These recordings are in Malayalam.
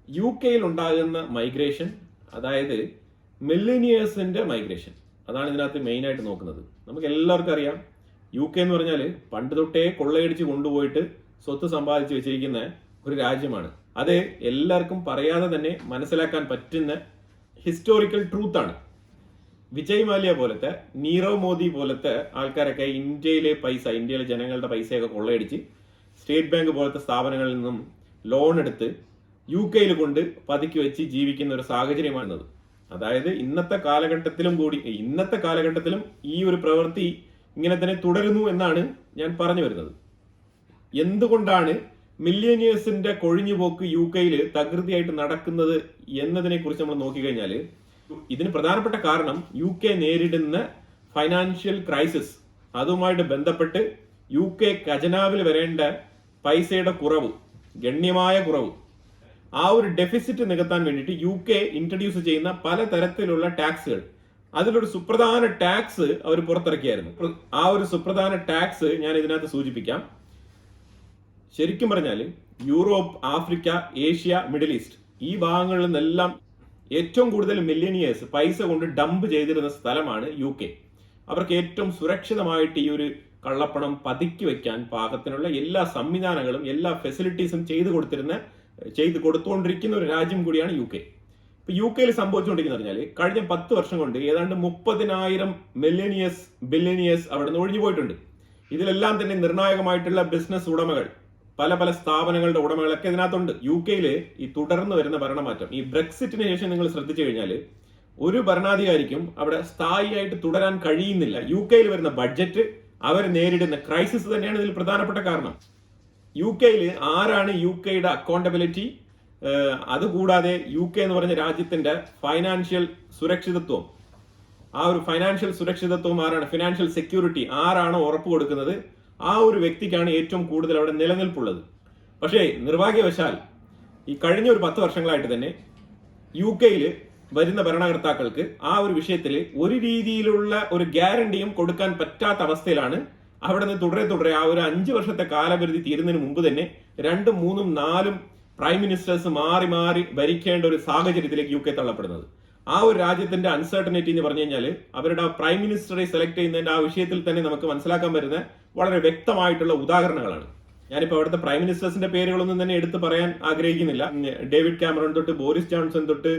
യു കെയിൽ ഉണ്ടാകുന്ന മൈഗ്രേഷൻ, അതായത് മില്ലേനിയേഴ്സിന്റെ മൈഗ്രേഷൻ, അതാണ് ഇതിനകത്ത് മെയിനായിട്ട് നോക്കുന്നത്. നമുക്ക് എല്ലാവർക്കും അറിയാം, യു കെ എന്ന് പറഞ്ഞാൽ പണ്ട് തൊട്ടേ കൊള്ളയടിച്ച് കൊണ്ടുപോയിട്ട് സ്വത്ത് സമ്പാദിച്ച് വെച്ചിരിക്കുന്ന ഒരു രാജ്യമാണ്. അത് എല്ലാവർക്കും പറയാതെ തന്നെ മനസ്സിലാക്കാൻ പറ്റുന്ന ഹിസ്റ്റോറിക്കൽ ട്രൂത്താണ്. വിജയ് മാല്യ പോലത്തെ, നീരവ് മോദി പോലത്തെ ആൾക്കാരൊക്കെ ഇന്ത്യയിലെ ജനങ്ങളുടെ പൈസയൊക്കെ കൊള്ളയടിച്ച് സ്റ്റേറ്റ് ബാങ്ക് പോലത്തെ സ്ഥാപനങ്ങളിൽ നിന്നും ലോൺ എടുത്ത് യു കെയിൽ കൊണ്ട് പതുക്കി വെച്ച് ജീവിക്കുന്ന ഒരു സാഹചര്യമാണത്. അതായത് ഇന്നത്തെ കാലഘട്ടത്തിലും ഈ ഒരു പ്രവൃത്തി ഇങ്ങനെ തന്നെ തുടരുന്നു എന്നാണ് ഞാൻ പറഞ്ഞു വരുന്നത്. എന്തുകൊണ്ടാണ് മില്ലേനിയേഴ്സിന്റെ കൊഴിഞ്ഞുപോക്ക് യു കെയിൽ തകൃതിയായിട്ട് നടക്കുന്നത് എന്നതിനെ കുറിച്ച് നമ്മൾ നോക്കിക്കഴിഞ്ഞാൽ ഇതിന് പ്രധാനപ്പെട്ട കാരണം യു കെ നേരിടുന്ന ഫൈനാൻഷ്യൽ ക്രൈസിസ്, അതുമായിട്ട് ബന്ധപ്പെട്ട് യു കെ ഖജനാവിൽ വരേണ്ട പൈസയുടെ കുറവ്, ഗണ്യമായ കുറവ്, ആ ഒരു ഡെഫിസിറ്റ് നികത്താൻ വേണ്ടിയിട്ട് യു കെ ഇൻട്രൊഡ്യൂസ് ചെയ്യുന്ന പലതരത്തിലുള്ള ടാക്സുകൾ, അതിലൊരു സുപ്രധാന ടാക്സ് അവർ പുറത്തിറക്കിയായിരുന്നു. ആ ഒരു സുപ്രധാന ടാക്സ് ഞാൻ ഇതിനകത്ത് സൂചിപ്പിക്കാം. ശരിക്കും പറഞ്ഞാൽ Europe, Africa, Asia, middle east ഈ ഭാഗങ്ങളിൽ നിന്നെല്ലാം ഏറ്റവും കൂടുതൽ മില്ലേനിയേഴ്സ് പൈസ കൊണ്ട് ഡംപ് ചെയ്തിരുന്ന സ്ഥലമാണ് യു കെ. അവർക്ക് ഏറ്റവും സുരക്ഷിതമായിട്ട് ഈ ഒരു കള്ളപ്പണം പതുക്കി വെക്കാൻ പാകത്തിനുള്ള എല്ലാ സംവിധാനങ്ങളും, എല്ലാ ഫെസിലിറ്റീസും ചെയ്തു കൊടുത്തുകൊണ്ടിരിക്കുന്ന ഒരു രാജ്യം കൂടിയാണ് യു കെ. ഇപ്പൊ യു കെയിൽ സംഭവിച്ചുകൊണ്ടിരിക്കുന്ന പറഞ്ഞാൽ കഴിഞ്ഞ 10 വർഷം കൊണ്ട് ഏതാണ്ട് 30,000 ബില്ലേനിയേഴ്സ് അവിടെ നിന്ന് ഒഴിഞ്ഞു പോയിട്ടുണ്ട്. ഇതിലെല്ലാം തന്നെ നിർണായകമായിട്ടുള്ള ബിസിനസ് ഉടമകൾ, പല സ്ഥാപനങ്ങളുടെ ഉടമകളൊക്കെ ഇതിനകത്തുണ്ട്. യു കെയിൽ ഈ തുടർന്ന് വരുന്ന ഭരണമാറ്റം, ഈ ബ്രെക്സിറ്റിന് ശേഷം നിങ്ങൾ ശ്രദ്ധിച്ചു കഴിഞ്ഞാൽ ഒരു ഭരണാധികാരിക്കും അവിടെ സ്ഥായിയായിട്ട് തുടരാൻ കഴിയുന്നില്ല. യു കെയിൽ വരുന്ന ബഡ്ജറ്റ്, അവർ നേരിടുന്ന ക്രൈസിസ് തന്നെയാണ് ഇതിൽ പ്രധാനപ്പെട്ട കാരണം. യു കെയിൽ ആരാണ് യു കെയുടെ അക്കൗണ്ടബിലിറ്റി, അതുകൂടാതെ യു കെ എന്ന് പറഞ്ഞ രാജ്യത്തിന്റെ ഫൈനാൻഷ്യൽ സുരക്ഷിതത്വം, ആ ഒരു ഫൈനാൻഷ്യൽ സുരക്ഷിതത്വം ആരാണ്, ഫിനാൻഷ്യൽ സെക്യൂരിറ്റി ആരാണോ ഉറപ്പ് കൊടുക്കുന്നത്, ആ ഒരു വ്യക്തിക്കാണ് ഏറ്റവും കൂടുതൽ അവിടെ നിലനിൽപ്പുള്ളത്. പക്ഷേ നിർഭാഗ്യവശാൽ ഈ കഴിഞ്ഞ ഒരു 10 വർഷങ്ങളായിട്ട് തന്നെ യു കെയിൽ വരുന്ന ഭരണകർത്താക്കൾക്ക് ആ ഒരു വിഷയത്തിൽ ഒരു രീതിയിലുള്ള ഒരു ഗ്യാരണ്ടിയും കൊടുക്കാൻ പറ്റാത്ത അവസ്ഥയിലാണ്. അവിടെ നിന്ന് തുടരെ ആ ഒരു 5 വർഷത്തെ കാലപരിധി തീരുന്നതിന് മുമ്പ് തന്നെ 2, 3, 4 പ്രൈം മിനിസ്റ്റേഴ്സ് മാറി ഭരിക്കേണ്ട ഒരു സാഹചര്യത്തിലേക്ക് യു കെ തള്ളപ്പെടുന്നത്. ആ ഒരു രാജ്യത്തിന്റെ അൺസർട്ടനിറ്റി എന്ന് പറഞ്ഞു കഴിഞ്ഞാൽ അവരുടെ പ്രൈം മിനിസ്റ്ററെ സെലക്ട് ചെയ്യുന്നതിന്റെ ആ വിഷയത്തിൽ തന്നെ നമുക്ക് മനസ്സിലാക്കാൻ വരുന്ന വളരെ വ്യക്തമായിട്ടുള്ള ഉദാഹരണങ്ങളാണ്. ഞാനിപ്പോൾ അവിടുത്തെ പ്രൈം മിനിസ്റ്റേഴ്സിന്റെ പേരുകളൊന്നും തന്നെ എടുത്ത് പറയാൻ ആഗ്രഹിക്കുന്നില്ല. ഡേവിഡ് കാമറൺ തൊട്ട് ബോറിസ് ജോൺസൺ തൊട്ട്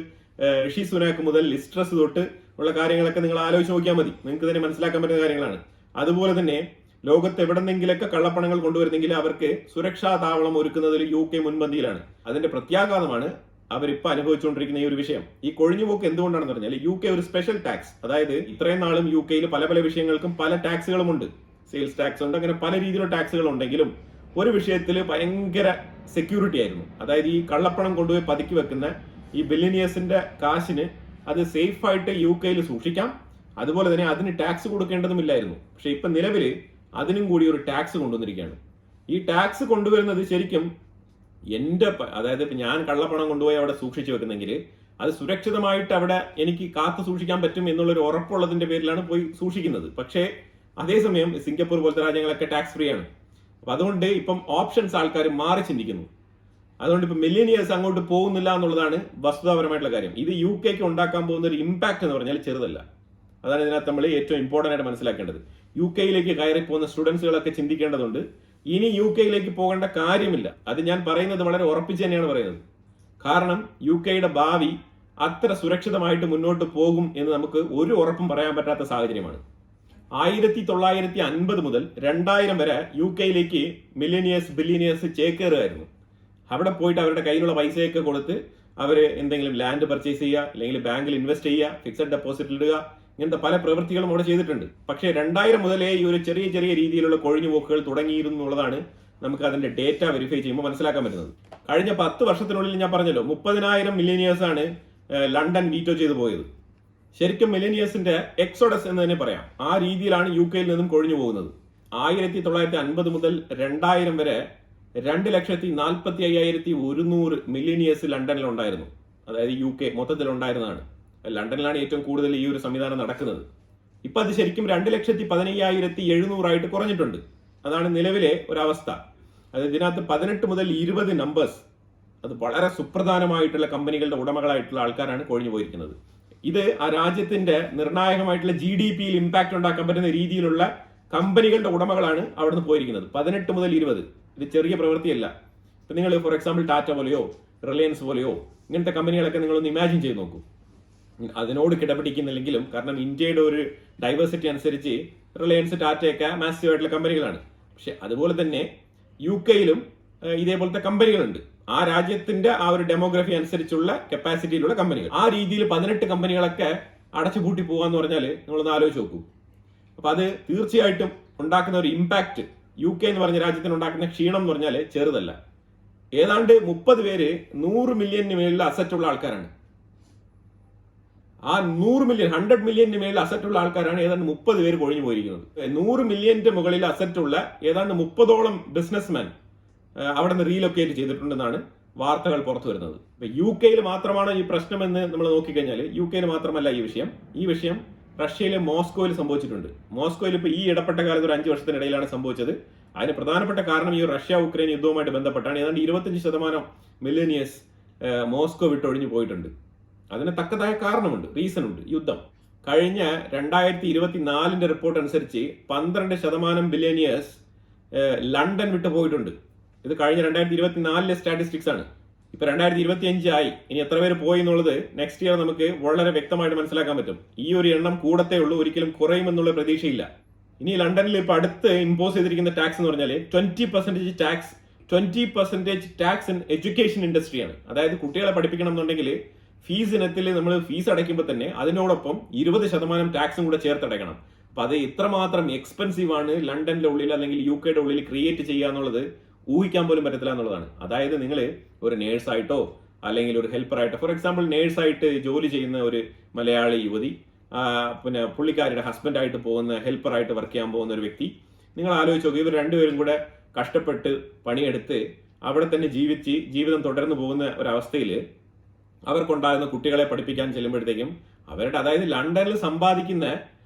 ഋഷി സുനാക് മുതൽ ലിസ്ട്രസ് തൊട്ട് ഉള്ള കാര്യങ്ങളൊക്കെ നിങ്ങൾ ആലോചിച്ച് നോക്കിയാൽ മതി, നിങ്ങൾക്ക് തന്നെ മനസ്സിലാക്കാൻ പറ്റുന്ന കാര്യങ്ങളാണ്. അതുപോലെ തന്നെ ലോകത്ത് എവിടെന്നെങ്കിലൊക്കെ കള്ളപ്പണങ്ങൾ കൊണ്ടുവരുന്നെങ്കിൽ അവർക്ക് സുരക്ഷാ താവളം ഒരുക്കുന്നതിൽ യു കെ മുൻപന്തിയിലാണ്. അതിന്റെ പ്രത്യാഘാതമാണ് അവരിപ്പോൾ അനുഭവിച്ചുകൊണ്ടിരിക്കുന്ന ഈ ഒരു വിഷയം. ഈ കൊഴിഞ്ഞുപോക്ക് എന്തുകൊണ്ടാണെന്ന് പറഞ്ഞാൽ യു കെ ഒരു സ്പെഷ്യൽ ടാക്സ്, അതായത് ഇത്രയും നാളും യു കെയിൽ പല വിഷയങ്ങൾക്കും പല ടാക്സുകളും ഉണ്ട്. സെയിൽസ് ടാക്സ് ഉണ്ട്, അങ്ങനെ പല രീതിയിലുള്ള ടാക്സുകൾ ഉണ്ടെങ്കിലും ഒരു വിഷയത്തിൽ ഭയങ്കര സെക്യൂരിറ്റി ആയിരുന്നു. അതായത് ഈ കള്ളപ്പണം കൊണ്ടുപോയി പതുക്കി വെക്കുന്ന ഈ ബില്യനിയേഴ്സിന്റെ കാശിന് അത് സേഫ് ആയിട്ട് യു കെയിൽ സൂക്ഷിക്കാം, അതുപോലെ തന്നെ അതിന് ടാക്സ് കൊടുക്കേണ്ടതുമില്ലായിരുന്നു. പക്ഷെ ഇപ്പൊ നിലവിൽ അതിനും കൂടി ഒരു ടാക്സ് കൊണ്ടുവന്നിരിക്കുകയാണ്. ഈ ടാക്സ് കൊണ്ടുവരുന്നത് ശരിക്കും അതായത് ഇപ്പൊ ഞാൻ കള്ളപ്പണം കൊണ്ടുപോയി അവിടെ സൂക്ഷിച്ചു വെക്കുന്നെങ്കിൽ അത് സുരക്ഷിതമായിട്ട് അവിടെ എനിക്ക് കാത്തു സൂക്ഷിക്കാൻ പറ്റും എന്നുള്ളൊരു ഉറപ്പുള്ളതിന്റെ പേരിലാണ് പോയി സൂക്ഷിക്കുന്നത്. പക്ഷേ അതേസമയം സിംഗപ്പൂർ പോലത്തെ രാജ്യങ്ങളൊക്കെ ടാക്സ് ഫ്രീ ആണ്. അപ്പൊ അതുകൊണ്ട് ഇപ്പം ഓപ്ഷൻസ് ആൾക്കാർ മാറി ചിന്തിക്കുന്നു. അതുകൊണ്ട് ഇപ്പൊ മില്ലേനിയേഴ്സ് അങ്ങോട്ട് പോകുന്നില്ല എന്നുള്ളതാണ് വസ്തുതാപരമായിട്ടുള്ള കാര്യം. ഇത് യു കെക്ക് ഉണ്ടാക്കാൻ പോകുന്ന ഒരു ഇമ്പാക്ട് എന്ന് പറഞ്ഞാൽ ചെറുതല്ല. അതാണ് ഇതിനകത്ത് നമ്മൾ ഏറ്റവും ഇമ്പോർട്ടന്റ് ആയിട്ട് മനസ്സിലാക്കേണ്ടത്. യു കെയിലേക്ക് കയറി പോകുന്ന സ്റ്റുഡൻസുകളൊക്കെ ചിന്തിക്കേണ്ടതുണ്ട്. ഇനി യു കെയിലേക്ക് പോകേണ്ട കാര്യമില്ല. അത് ഞാൻ പറയുന്നത് വളരെ ഉറപ്പിച്ച് തന്നെയാണ് പറയുന്നത്. കാരണം യു കെയുടെ ഭാവി അത്ര സുരക്ഷിതമായിട്ട് മുന്നോട്ട് പോകും എന്ന് നമുക്ക് ഒരു ഉറപ്പും പറയാൻ പറ്റാത്ത സാഹചര്യമാണ്. 1950 മുതൽ 2000 വരെ യു കെയിലേക്ക് ബില്ലിയനിയേഴ്സ് ചേക്കേറുകയായിരുന്നു. അവിടെ പോയിട്ട് അവരുടെ കയ്യിലുള്ള പൈസയൊക്കെ കൊടുത്ത് അവർ എന്തെങ്കിലും ലാൻഡ് പർച്ചേസ് ചെയ്യുക, അല്ലെങ്കിൽ ബാങ്കിൽ ഇൻവെസ്റ്റ് ചെയ്യുക, ഫിക്സഡ് ഡെപ്പോസിറ്റ് ഇടുക, ഇങ്ങനത്തെ പല പ്രവൃത്തികളും അവിടെ ചെയ്തിട്ടുണ്ട്. പക്ഷേ 2000 മുതലേ ഈ ഒരു ചെറിയ രീതിയിലുള്ള കൊഴിഞ്ഞുപോക്കുകൾ തുടങ്ങിയിരുന്നു എന്നുള്ളതാണ് നമുക്ക് അതിന്റെ ഡേറ്റ വെരിഫൈ ചെയ്യുമ്പോൾ മനസ്സിലാക്കാൻ പറ്റുന്നത്. കഴിഞ്ഞ 10 വർഷത്തിനുള്ളിൽ ഞാൻ പറഞ്ഞല്ലോ 30,000 മില്ലേനിയേഴ്സ് ആണ് ലണ്ടൻ വീറ്റോ ചെയ്തു പോയത്. ശരിക്കും മില്ലേനിയേഴ്സിന്റെ എക്സോഡസ് എന്ന് തന്നെ പറയാം. ആ രീതിയിലാണ് യു കെയിൽ നിന്നും കൊഴിഞ്ഞു പോകുന്നത്. 1950 മുതൽ 2000 വരെ 2,45,100 മില്ലേനിയേഴ്സ് ലണ്ടനിൽ ഉണ്ടായിരുന്നു. അതായത് യു കെ മൊത്തത്തിൽ ഉണ്ടായിരുന്നതാണ്. ലണ്ടനിലാണ് ഏറ്റവും കൂടുതൽ ഈ ഒരു സംവിധാനം നടക്കുന്നത്. ഇപ്പൊ അത് ശരിക്കും 2,15,700 ആയിട്ട് കുറഞ്ഞിട്ടുണ്ട്. അതാണ് നിലവിലെ ഒരവസ്ഥ. അത് ഇതിനകത്ത് 18 മുതൽ 20 നമ്പേഴ്സ് അത് വളരെ സുപ്രധാനമായിട്ടുള്ള കമ്പനികളുടെ ഉടമകളായിട്ടുള്ള ആൾക്കാരാണ് കൊഴിഞ്ഞു പോയിരിക്കുന്നത്. ഇത് ആ രാജ്യത്തിന്റെ നിർണായകമായിട്ടുള്ള GDP-യിൽ ഇമ്പാക്ട് ഉണ്ടാക്കാൻ പറ്റുന്ന രീതിയിലുള്ള കമ്പനികളുടെ ഉടമകളാണ് അവിടുന്ന് പോയിരിക്കുന്നത്. 18 മുതൽ 20. ഇത് ചെറിയ പ്രവൃത്തിയല്ല. ഇപ്പൊ നിങ്ങൾ ഫോർ എക്സാമ്പിൾ ടാറ്റ പോലെയോ റിലയൻസ് പോലെയോ ഇങ്ങനത്തെ കമ്പനികളൊക്കെ നിങ്ങളൊന്ന് ഇമാജിൻ ചെയ്ത് നോക്കൂ. അതിനോട് കിടപിടിക്കുന്നില്ലെങ്കിലും, കാരണം ഇന്ത്യയുടെ ഒരു ഡൈവേഴ്സിറ്റി അനുസരിച്ച് റിലയൻസ് ടാറ്റയൊക്കെ മാസീവ് ആയിട്ടുള്ള കമ്പനികളാണ്. പക്ഷെ അതുപോലെ തന്നെ UK-യിലും ഇതേപോലത്തെ കമ്പനികളുണ്ട്. ആ രാജ്യത്തിന്റെ ആ ഒരു ഡെമോഗ്രഫി അനുസരിച്ചുള്ള കപ്പാസിറ്റിയിലുള്ള കമ്പനികൾ. ആ രീതിയിൽ 18 കമ്പനികളൊക്കെ അടച്ചുപൂട്ടി പോകാന്ന് പറഞ്ഞാൽ നിങ്ങളൊന്ന് ആലോചിച്ച് നോക്കൂ. അപ്പൊ അത് തീർച്ചയായിട്ടും ഉണ്ടാക്കുന്ന ഒരു ഇമ്പാക്ട്, UK എന്ന് പറഞ്ഞ രാജ്യത്തിന് ഉണ്ടാക്കുന്ന ക്ഷീണം എന്ന് പറഞ്ഞാൽ ചെറുതല്ല. ഏതാണ്ട് 30 പേര് 100 മില്യണിന് മേളിൽ അസറ്റ് ഉള്ള ആൾക്കാരാണ്. ആ 100 മില്യണിന് മേളിൽ അസറ്റ് ഉള്ള ആൾക്കാരാണ് ഏതാണ്ട് 30 പേര് കൊഴിഞ്ഞു പോയിരിക്കുന്നത്. 100 മില്യന്റെ മുകളിൽ അസറ്റ് ഉള്ള ഏതാണ്ട് 30ഓളം ബിസിനസ്മാൻ അവിടെ നിന്ന് റീലൊക്കേറ്റ് ചെയ്തിട്ടുണ്ടെന്നാണ് വാർത്തകൾ പുറത്തു വരുന്നത്. ഇപ്പൊ UK-യിൽ മാത്രമാണ് ഈ പ്രശ്നമെന്ന് നമ്മൾ നോക്കിക്കഴിഞ്ഞാൽ UK-യിൽ മാത്രമല്ല ഈ വിഷയം റഷ്യയിലെ മോസ്കോയിൽ സംഭവിച്ചിട്ടുണ്ട്. മോസ്കോയിൽ ഇപ്പൊ ഈ ഇടപെട്ട കാലത്ത് ഒരു 5 വർഷത്തിനിടയിലാണ് സംഭവിച്ചത്. അതിന് പ്രധാനപ്പെട്ട കാരണം ഈ റഷ്യ ഉക്രൈൻ യുദ്ധവുമായിട്ട് ബന്ധപ്പെട്ടാണ്. ഏതാണ്ട് 25% മില്ലേനിയേഴ്സ് മോസ്കോ വിട്ടൊഴിഞ്ഞു പോയിട്ടുണ്ട്. അതിന് തക്കതായ കാരണമുണ്ട്, റീസൺ ഉണ്ട്. യുദ്ധം കഴിഞ്ഞ 2024 റിപ്പോർട്ട് അനുസരിച്ച് 12% ബില്ലേനിയേഴ്സ് ലണ്ടൻ വിട്ടു പോയിട്ടുണ്ട്. ഇത് കഴിഞ്ഞ 2024 സ്റ്റാറ്റിസ്റ്റിക്സ് ആണ്. ഇപ്പൊ 2025 ആയി. ഇനി എത്ര പേര് പോയി എന്നുള്ളത് നെക്സ്റ്റ് ഇയർ നമുക്ക് വളരെ വ്യക്തമായിട്ട് മനസ്സിലാക്കാൻ പറ്റും. ഈ ഒരു എണ്ണം കൂടത്തേ ഉള്ളൂ, ഒരിക്കലും കുറയുമെന്നുള്ള പ്രതീക്ഷയില്ല. ഇനി ലണ്ടനിൽ ഇപ്പൊ അടുത്ത് ഇമ്പോസ് ചെയ്തിരിക്കുന്ന ടാക്സ് എന്ന് പറഞ്ഞാൽ 20% ടാക്സ് ഇൻ എഡ്യൂക്കേഷൻ ഇൻഡസ്ട്രിയാണ്. അതായത് കുട്ടികളെ പഠിപ്പിക്കണം എന്നുണ്ടെങ്കിൽ ഫീസ് ഇനത്തിൽ നമ്മൾ ഫീസ് അടയ്ക്കുമ്പോൾ തന്നെ അതിനോടൊപ്പം 20% ടാക്സും കൂടെ ചേർത്തടയ്ക്കണം. അപ്പൊ അത് ഇത്രമാത്രം എക്സ്പെൻസീവ് ആണ് ലണ്ടനിലെ ഉള്ളിൽ അല്ലെങ്കിൽ UK-യുടെ ഉള്ളിൽ ക്രിയേറ്റ് ചെയ്യുക എന്നുള്ളത് ഊഹിക്കാൻ പോലും പറ്റത്തില്ല എന്നുള്ളതാണ്. അതായത് നിങ്ങൾ ഒരു നേഴ്സായിട്ടോ അല്ലെങ്കിൽ ഒരു ഹെൽപ്പറായിട്ടോ, ഫോർ എക്സാമ്പിൾ നേഴ്സായിട്ട് ജോലി ചെയ്യുന്ന ഒരു മലയാളി യുവതി, പിന്നെ പുള്ളിക്കാരുടെ ഹസ്ബൻഡായിട്ട് പോകുന്ന ഹെൽപ്പറായിട്ട് വർക്ക് ചെയ്യാൻ പോകുന്ന ഒരു വ്യക്തി, നിങ്ങൾ ആലോചിച്ച് നോക്കുക. ഇവർ രണ്ടുപേരും കൂടെ കഷ്ടപ്പെട്ട് പണിയെടുത്ത് അവിടെ തന്നെ ജീവിതം തുടർന്നു പോകുന്ന ഒരവസ്ഥയിൽ അവർക്കുണ്ടാകുന്ന കുട്ടികളെ പഠിപ്പിക്കാൻ ചെല്ലുമ്പോഴത്തേക്കും അവരുടെ, അതായത് ലണ്ടനിൽ സമ്പാദിക്കുന്ന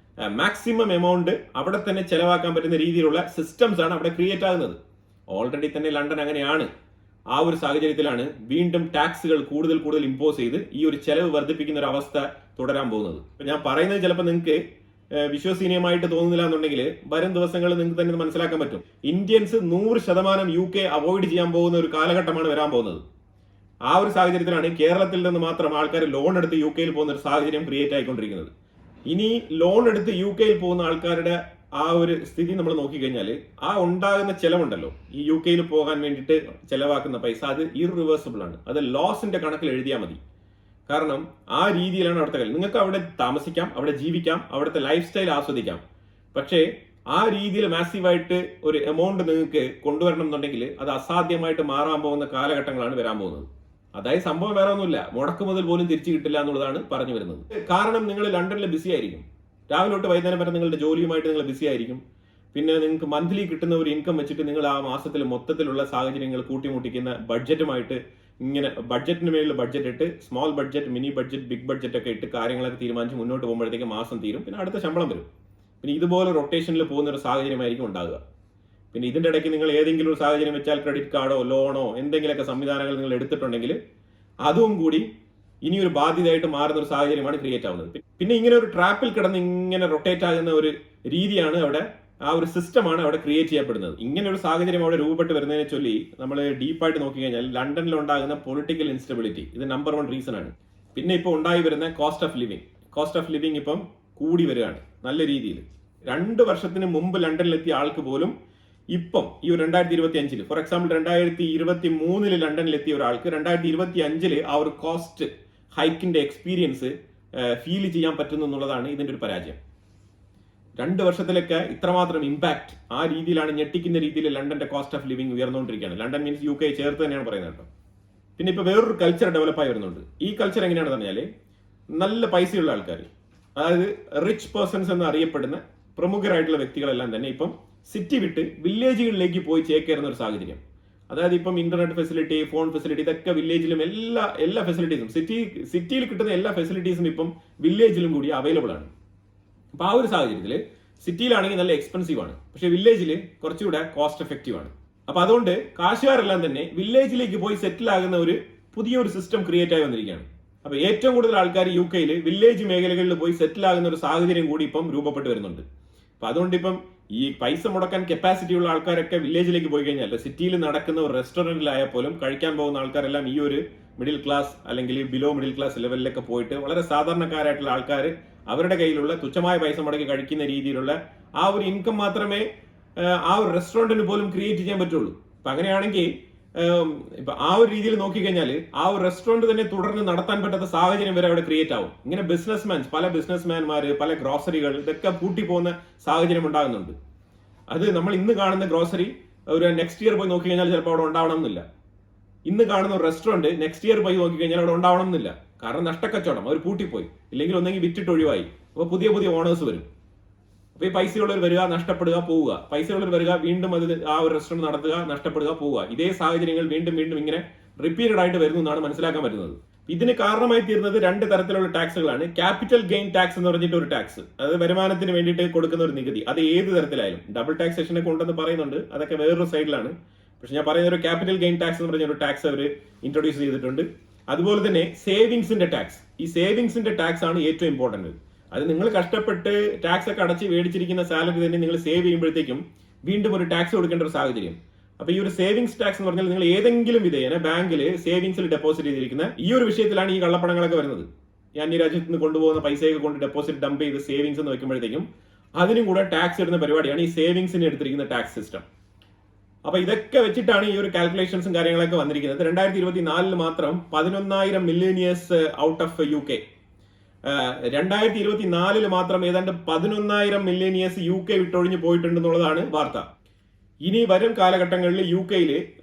മാക്സിമം എമൗണ്ട് അവിടെ തന്നെ ചെലവാക്കാൻ പറ്റുന്ന രീതിയിലുള്ള സിസ്റ്റംസ് ആണ് അവിടെ ക്രിയേറ്റ് ആകുന്നത്. ഓൾറെഡി തന്നെ ലണ്ടൻ അങ്ങനെയാണ്. ആ ഒരു സാഹചര്യത്തിലാണ് വീണ്ടും ടാക്സുകൾ കൂടുതൽ ഇമ്പോസ് ചെയ്ത് ഈ ഒരു ചെലവ് വർദ്ധിപ്പിക്കുന്ന ഒരു അവസ്ഥ തുടരാൻ പോകുന്നത്. ഇപ്പൊ ഞാൻ പറയുന്നത് ചിലപ്പോൾ നിങ്ങൾക്ക് വിശ്വസനീയമായിട്ട് തോന്നുന്നില്ല എന്നുണ്ടെങ്കിൽ വരും ദിവസങ്ങളിൽ നിങ്ങൾക്ക് തന്നെ മനസ്സിലാക്കാൻ പറ്റും. ഇന്ത്യൻസ് 100% UK അവോയ്ഡ് ചെയ്യാൻ പോകുന്ന ഒരു കാലഘട്ടമാണ് വരാൻ പോകുന്നത്. ആ ഒരു സാഹചര്യത്തിലാണ് കേരളത്തിൽ നിന്ന് മാത്രം ആൾക്കാർ ലോൺ എടുത്ത് UK-യിൽ പോകുന്ന ഒരു സാഹചര്യം ക്രിയേറ്റ് ആയിക്കൊണ്ടിരിക്കുന്നത്. ഇനി ലോൺ എടുത്ത് UK-യിൽ പോകുന്ന ആൾക്കാരുടെ ആ ഒരു സ്ഥിതി നമ്മൾ നോക്കിക്കഴിഞ്ഞാൽ ആ ഉണ്ടാകുന്ന ചെലവുണ്ടല്ലോ, ഈ UK-യിൽ പോകാൻ വേണ്ടിയിട്ട് ചെലവാക്കുന്ന പൈസ, അത് ഇറിവേഴ്സിബിൾ ആണ്. അത് ലോസിന്റെ കണക്കിൽ എഴുതിയാൽ മതി. കാരണം ആ രീതിയിലാണ് അവിടുത്തെ കാര്യം. നിങ്ങൾക്ക് അവിടെ താമസിക്കാം, അവിടെ ജീവിക്കാം, അവിടുത്തെ ലൈഫ് സ്റ്റൈൽ ആസ്വദിക്കാം. പക്ഷേ ആ രീതിയിൽ മാസീവായിട്ട് ഒരു എമൗണ്ട് നിങ്ങൾക്ക് കൊണ്ടുവരണം എന്നുണ്ടെങ്കിൽ അത് അസാധ്യമായിട്ട് മാറാൻ പോകുന്ന കാലഘട്ടങ്ങളാണ് വരാൻ പോകുന്നത്. അതായത് സംഭവം വേറെ ഒന്നുമില്ല, മുടക്ക് മുതൽ പോലും തിരിച്ചു കിട്ടില്ല എന്നുള്ളതാണ് പറഞ്ഞു വരുന്നത്. കാരണം നിങ്ങൾ ലണ്ടനിൽ ബിസി ആയിരിക്കും, രാവിലെ തൊട്ട് വൈകുന്നേരം വരെ നിങ്ങളുടെ ജോലിയുമായിട്ട് നിങ്ങൾ ബിസി ആയിരിക്കും. പിന്നെ നിങ്ങൾക്ക് മന്ത്ലി കിട്ടുന്ന ഒരു ഇൻകം വെച്ചിട്ട് നിങ്ങൾ ആ മാസത്തിൽ മൊത്തത്തിലുള്ള സാഹചര്യങ്ങൾ കൂട്ടിമുട്ടിക്കുന്ന ബഡ്ജറ്റുമായിട്ട് ഇങ്ങനെ ബഡ്ജറ്റിന് മേളിൽ ബഡ്ജറ്റ് ഇട്ട് small budget, mini budget, big budget ഒക്കെ ഇട്ട് കാര്യങ്ങളൊക്കെ തീരുമാനിച്ച് മുന്നോട്ട് പോകുമ്പോഴത്തേക്ക് മാസം തീരും, പിന്നെ അടുത്ത ശമ്പളം വരും. പിന്നെ ഇതുപോലെ റൊട്ടേഷനിൽ പോകുന്ന ഒരു സാഹചര്യമായിരിക്കും ഉണ്ടാകുക. പിന്നെ ഇതിന്റെ ഇടയ്ക്ക് നിങ്ങൾ ഏതെങ്കിലും ഒരു സാഹചര്യം വെച്ചാൽ ക്രെഡിറ്റ് കാർഡോ ലോണോ എന്തെങ്കിലുമൊക്കെ സംവിധാനങ്ങൾ നിങ്ങൾ എടുത്തിട്ടുണ്ടെങ്കിൽ അതും കൂടി ഇനി ഒരു ബാധ്യതയായിട്ട് മാറുന്ന ഒരു സാഹചര്യമാണ് ക്രിയേറ്റ് ആവുന്നത്. പിന്നെ ഇങ്ങനെ ഒരു ട്രാപ്പിൽ കിടന്ന് ഇങ്ങനെ റൊട്ടേറ്റ് ആകുന്ന ഒരു രീതിയാണ് അവിടെ, ആ ഒരു സിസ്റ്റമാണ് അവിടെ ക്രിയേറ്റ് ചെയ്യപ്പെടുന്നത്. ഇങ്ങനെ ഒരു സാഹചര്യം അവിടെ രൂപപ്പെട്ട് വരുന്നതിനെ ചൊല്ലി നമ്മൾ ഡീപ്പായിട്ട് നോക്കിക്കഴിഞ്ഞാൽ ലണ്ടനിൽ ഉണ്ടാകുന്ന പൊളിറ്റിക്കൽ ഇൻസ്റ്റബിലിറ്റി ഇത് നമ്പർ 1 റീസൺ ആണ്. പിന്നെ ഇപ്പോൾ ഉണ്ടായി വരുന്ന കോസ്റ്റ് ഓഫ് ലിവിങ് ഇപ്പം കൂടി വരികയാണ് നല്ല രീതിയിൽ. 2 വർഷത്തിന് മുമ്പ് ലണ്ടനിലെത്തിയ ആൾക്ക് പോലും ഇപ്പം ഈ 2025 ഫോർ എക്സാമ്പിൾ 2023 ലണ്ടനിലെത്തിയ ഒരാൾക്ക് 2025 ആ ഒരു കോസ്റ്റ് ഹൈക്കിന്റെ എക്സ്പീരിയൻസ് ഫീൽ ചെയ്യാൻ പറ്റുന്നു എന്നുള്ളതാണ് ഇതിന്റെ ഒരു പരാജയം. 2 വർഷത്തിലൊക്കെ ഇത്രമാത്രം ഇമ്പാക്ട് ആ രീതിയിലാണ്, ഞെട്ടിക്കുന്ന രീതിയിൽ ലണ്ടന്റെ കോസ്റ്റ് ഓഫ് ലിവിംഗ് ഉയർന്നുകൊണ്ടിരിക്കുകയാണ്. ലണ്ടൻ മീൻസ് UK ചേർത്ത് തന്നെയാണ് പറയുന്നത് കേട്ടോ. പിന്നെ ഇപ്പൊ വേറൊരു കൾച്ചർ ഡെവലപ്പായി വരുന്നുണ്ട്. ഈ കൾച്ചർ എങ്ങനെയാണെന്ന് പറഞ്ഞാല് നല്ല പൈസയുള്ള ആൾക്കാർ, അതായത് റിച്ച് പേഴ്സൺസ് എന്ന് അറിയപ്പെടുന്ന പ്രമുഖരായിട്ടുള്ള വ്യക്തികളെല്ലാം തന്നെ ഇപ്പം സിറ്റി വിട്ട് വില്ലേജുകളിലേക്ക് പോയി ചേക്കേറുന്ന ഒരു സാഹചര്യം. അതായത് ഇപ്പം ഇന്റർനെറ്റ് ഫെസിലിറ്റി, ഫോൺ ഫെസിലിറ്റി, ഇതൊക്കെ വില്ലേജിലും എല്ലാ ഫെസിലിറ്റീസും സിറ്റിയിൽ കിട്ടുന്ന എല്ലാ ഫെസിലിറ്റീസും ഇപ്പം വില്ലേജിലും കൂടി അവൈലബിൾ ആണ്. അപ്പൊ ആ ഒരു സാഹചര്യത്തിൽ സിറ്റിയിലാണെങ്കിൽ നല്ല എക്സ്പെൻസീവ് ആണ്, പക്ഷെ വില്ലേജിൽ കുറച്ചുകൂടെ കോസ്റ്റ് എഫക്റ്റീവ് ആണ്. അപ്പൊ അതുകൊണ്ട് കാശുകാരെല്ലാം തന്നെ വില്ലേജിലേക്ക് പോയി സെറ്റിൽ ആകുന്ന ഒരു പുതിയൊരു സിസ്റ്റം ക്രിയേറ്റ് ആയി വന്നിരിക്കുകയാണ്. അപ്പൊ ഏറ്റവും കൂടുതൽ ആൾക്കാർ UK വില്ലേജ് മേഖലകളിൽ പോയി സെറ്റിൽ ആകുന്ന ഒരു സാഹചര്യം കൂടി ഇപ്പം രൂപപ്പെട്ട് വരുന്നുണ്ട്. അപ്പൊ അതുകൊണ്ട് ഇപ്പം ഈ പൈസ മുടക്കാൻ കപ്പാസിറ്റി ഉള്ള ആൾക്കാരൊക്കെ വില്ലേജിലേക്ക് പോയി കഴിഞ്ഞാൽ സിറ്റിയിൽ നടക്കുന്ന ഒരു റെസ്റ്റോറന്റിലായാൽ പോലും കഴിക്കാൻ പോകുന്ന ആൾക്കാരെല്ലാം ഈ ഒരു മിഡിൽ ക്ലാസ് അല്ലെങ്കിൽ ബിലോ മിഡിൽ ക്ലാസ് ലെവലിലൊക്കെ പോയിട്ട് വളരെ സാധാരണക്കാരായിട്ടുള്ള ആൾക്കാർ അവരുടെ കയ്യിലുള്ള തുച്ഛമായ പൈസ മുടക്കി കഴിക്കുന്ന രീതിയിലുള്ള ആ ഒരു ഇൻകം മാത്രമേ ആ ഒരു റെസ്റ്റോറന്റിന് പോലും ക്രിയേറ്റ് ചെയ്യാൻ പറ്റുള്ളൂ. അപ്പൊ അങ്ങനെയാണെങ്കിൽ ഇപ്പൊ ആ ഒരു രീതിയിൽ നോക്കിക്കഴിഞ്ഞാൽ ആ ഒരു റെസ്റ്റോറന്റ് തന്നെ തുടർന്ന് നടത്താൻ പറ്റാത്ത സാഹചര്യം വരെ അവിടെ ക്രിയേറ്റ് ആവും. ഇങ്ങനെ പല ബിസിനസ്മാൻമാര് പല ഗ്രോസറികൾ ഇതൊക്കെ പൂട്ടി പോകുന്ന സാഹചര്യം ഉണ്ടാകുന്നുണ്ട്. അത് നമ്മൾ ഇന്ന് കാണുന്ന ഗ്രോസറി ഒരു നെക്സ്റ്റ് ഇയർ പോയി നോക്കിക്കഴിഞ്ഞാൽ ചിലപ്പോൾ അവിടെ ഉണ്ടാവണം എന്നില്ല. ഇന്ന് കാണുന്ന ഒരു റെസ്റ്റോറന്റ് നെക്സ്റ്റ് ഇയർ പോയി നോക്കിക്കഴിഞ്ഞാൽ അവിടെ ഉണ്ടാവണം എന്നില്ല. കാരണം നഷ്ടക്കച്ചവടം, അവർ പൂട്ടിപ്പോയി, ഇല്ലെങ്കിൽ ഒന്നെങ്കിൽ വിറ്റിട്ട് ഒഴിവായി. അപ്പൊ പുതിയ ഓണേഴ്സ് വരും. അപ്പൊ ഈ പൈസയുള്ളവർ വരിക, നഷ്ടപ്പെടുക, പോവുക. പൈസയുള്ളവർ വരിക, വീണ്ടും അത് ആ ഒരു റെസ്റ്റോറന്റ് നടത്തുക, നഷ്ടപ്പെടുക, പോവുക. ഇതേ സാഹചര്യങ്ങൾ വീണ്ടും ഇങ്ങനെ റിപ്പീറ്റഡ് ആയിട്ട് വരുന്നു എന്നാണ് മനസ്സിലാക്കാൻ പറ്റുന്നത്. ഇതിന് കാരണമായി തീർന്നത് രണ്ട് തരത്തിലുള്ള ടാക്സുകളാണ്. ക്യാപിറ്റൽ ഗെയിൻ ടാക്സ് എന്ന് പറഞ്ഞിട്ട് ഒരു ടാക്സ്, അത് വരുമാനത്തിന് വേണ്ടിയിട്ട് കൊടുക്കുന്ന ഒരു നികുതി. അത് ഏത് തരത്തിലായാലും ഡബിൾ ടാക്സേഷനെ കൊണ്ടെന്ന് പറയുന്നുണ്ട്, അതൊക്കെ വേറൊരു സൈഡിലാണ്. പക്ഷെ ഞാൻ പറയുന്ന ഒരു ക്യാപിറ്റൽ ഗെയിൻ ടാക്സ് എന്ന് പറഞ്ഞ ഒരു ടാക്സ് അവർ ഇൻട്രൊഡ്യൂസ് ചെയ്തിട്ടുണ്ട്. അതുപോലെ തന്നെ സേവിങ്സിന്റെ ടാക്സ്. ഈ സേവിങ്സിന്റെ ടാക്സ് ആണ് ഏറ്റവും ഇമ്പോർട്ടന്റ്. അത് നിങ്ങൾ കഷ്ടപ്പെട്ട് ടാക്സ് ഒക്കെ അടച്ച് മേടിച്ചിരിക്കുന്ന സാലറി തന്നെ നിങ്ങൾ സേവ് ചെയ്യുമ്പോഴത്തേക്കും വീണ്ടും ഒരു ടാക്സ് കൊടുക്കേണ്ട ഒരു സാഹചര്യം. അപ്പൊ ഈ ഒരു സേവിങ്സ് ടാക്സ് എന്ന് പറഞ്ഞാൽ നിങ്ങൾ ഏതെങ്കിലും വിധേയന ബാങ്കിൽ സേവിങ്സിൽ ഡെപ്പോസിറ്റ് ചെയ്തിരിക്കുന്ന ഈ ഒരു വിഷയത്തിലാണ് ഈ കള്ളപ്പണങ്ങളൊക്കെ വരുന്നത്. ഈ അന്യരാജ്യത്ത് നിന്ന് കൊണ്ടുപോകുന്ന പൈസയൊക്കെ കൊണ്ട് ഡെപ്പോസിറ്റ് ഡംപ് ചെയ്ത് സേവിങ്സ് എന്ന് വെക്കുമ്പോഴത്തേക്കും അതിനും കൂടെ ടാക്സ് ഇടുന്ന പരിപാടിയാണ് ഈ സേവിങ്സിന് എടുത്തിരിക്കുന്ന ടാക്സ് സിസ്റ്റം. അപ്പൊ ഇതൊക്കെ വെച്ചിട്ടാണ് ഈ ഒരു കാൽക്കുലേഷൻസും കാര്യങ്ങളൊക്കെ വന്നിരിക്കുന്നത്. 2024 മാത്രം 11,000 മില്ലേനിയേഴ്സ് ഔട്ട് ഓഫ് UK. 2024 മാത്രം ഏതാണ്ട് 11,000 മില്ലേനിയേഴ്സ് UK വിട്ടൊഴിഞ്ഞു പോയിട്ടുണ്ടെന്നുള്ളതാണ് വാർത്ത. ഇനി വരും കാലഘട്ടങ്ങളിൽ UK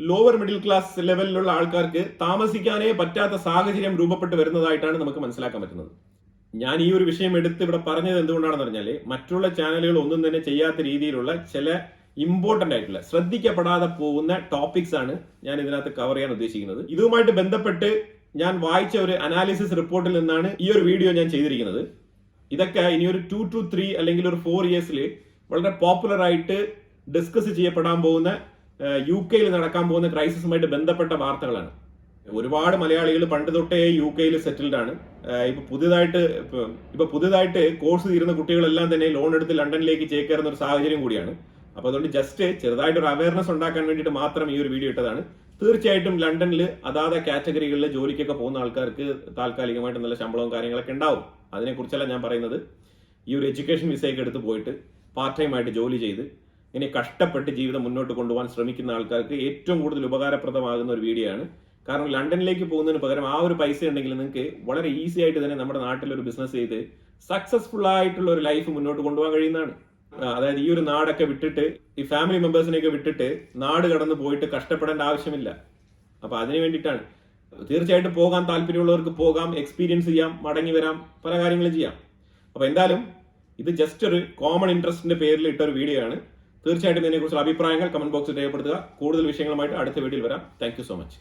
ലോവർ മിഡിൽ ക്ലാസ് ലെവലിലുള്ള ആൾക്കാർക്ക് താമസിക്കാനേ പറ്റാത്ത സാഹചര്യം രൂപപ്പെട്ട് വരുന്നതായിട്ടാണ് നമുക്ക് മനസ്സിലാക്കാൻ പറ്റുന്നത്. ഞാൻ ഈ ഒരു വിഷയം എടുത്ത് ഇവിടെ പറഞ്ഞത് എന്തുകൊണ്ടാണെന്ന് പറഞ്ഞാൽ മറ്റുള്ള ചാനലുകൾ ഒന്നും തന്നെ ചെയ്യാത്ത രീതിയിലുള്ള ചില ഇമ്പോർട്ടന്റ് ആയിട്ടുള്ള ശ്രദ്ധിക്കപ്പെടാതെ പോകുന്ന ടോപ്പിക്സ് ആണ് ഞാൻ ഇതിനകത്ത് കവർ ചെയ്യാൻ ഉദ്ദേശിക്കുന്നത്. ഇതുമായിട്ട് ബന്ധപ്പെട്ട് ഞാൻ വായിച്ച ഒരു അനാലിസിസ് റിപ്പോർട്ടിൽ നിന്നാണ് ഈ ഒരു വീഡിയോ ഞാൻ ചെയ്തിരിക്കുന്നത്. ഇതൊക്കെ ഇനി ഒരു 2 to 3 അല്ലെങ്കിൽ ഒരു 4 ഇയേഴ്സിൽ വളരെ പോപ്പുലർ ആയിട്ട് ഡിസ്കസ് ചെയ്യപ്പെടാൻ പോകുന്ന UK നടക്കാൻ പോകുന്ന ക്രൈസിസുമായിട്ട് ബന്ധപ്പെട്ട വാർത്തകളാണ്. ഒരുപാട് മലയാളികൾ പണ്ട് തൊട്ടേ UK സെറ്റിൽഡ് ആണ്. ഇപ്പൊ പുതുതായിട്ട് കോഴ്സ് തീരുന്ന കുട്ടികളെല്ലാം തന്നെ ലോൺ എടുത്ത് ലണ്ടനിലേക്ക് ചേക്കേറുന്ന ഒരു സാഹചര്യം കൂടിയാണ്. അപ്പൊ അതുകൊണ്ട് ജസ്റ്റ് ചെറുതായിട്ട് ഒരു അവയർനെസ് ഉണ്ടാക്കാൻ വേണ്ടിയിട്ട് മാത്രം ഈ ഒരു വീഡിയോ ഇട്ടതാണ്. തീർച്ചയായിട്ടും ലണ്ടനിൽ അതാത് കാറ്റഗറികളിൽ ജോലിക്കൊക്കെ പോകുന്ന ആൾക്കാർക്ക് താൽക്കാലികമായിട്ട് നല്ല ശമ്പളവും കാര്യങ്ങളൊക്കെ ഉണ്ടാവും. അതിനെക്കുറിച്ചല്ല ഞാൻ പറയുന്നത്. ഈ ഒരു എഡ്യൂക്കേഷൻ വിസയൊക്കെ എടുത്ത് പോയിട്ട് പാർട്ട് ടൈം ആയിട്ട് ജോലി ചെയ്ത് ഇങ്ങനെ കഷ്ടപ്പെട്ട് ജീവിതം മുന്നോട്ട് കൊണ്ടുപോകാൻ ശ്രമിക്കുന്ന ആൾക്കാർക്ക് ഏറ്റവും കൂടുതൽ ഉപകാരപ്രദമാകുന്ന ഒരു വീഡിയോ ആണ്. കാരണം ലണ്ടനിലേക്ക് പോകുന്നതിന് പകരം ആ ഒരു പൈസ ഉണ്ടെങ്കിൽ നിങ്ങൾക്ക് വളരെ ഈസി ആയിട്ട് തന്നെ നമ്മുടെ നാട്ടിൽ ഒരു ബിസിനസ് ചെയ്ത് സക്സസ്ഫുൾ ആയിട്ടുള്ള ഒരു ലൈഫ് മുന്നോട്ട് കൊണ്ടുപോകാൻ കഴിയുന്നതാണ്. അതായത് ഈ ഒരു നാടൊക്കെ വിട്ടിട്ട് ഈ ഫാമിലി മെമ്പേഴ്സിനെയൊക്കെ വിട്ടിട്ട് നാട് കടന്ന് പോയിട്ട് കഷ്ടപ്പെടേണ്ട ആവശ്യമില്ല. അപ്പൊ അതിന് വേണ്ടിയിട്ടാണ്. തീർച്ചയായിട്ടും പോകാൻ താല്പര്യമുള്ളവർക്ക് പോകാം, എക്സ്പീരിയൻസ് ചെയ്യാം, മടങ്ങി വരാം, പല കാര്യങ്ങളും ചെയ്യാം. അപ്പൊ എന്തായാലും ഇത് ജസ്റ്റ് ഒരു കോമൺ ഇൻട്രസ്റ്റിന്റെ പേരിൽ ഇട്ട ഒരു വീഡിയോ ആണ്. തീർച്ചയായിട്ടും ഇതിനെക്കുറിച്ചുള്ള അഭിപ്രായങ്ങൾ കമന്റ് ബോക്സിൽ രേഖപ്പെടുത്തുക. കൂടുതൽ വിഷയങ്ങളുമായിട്ട് അടുത്ത വീഡിയോയിൽ വരാം. Thank you so much.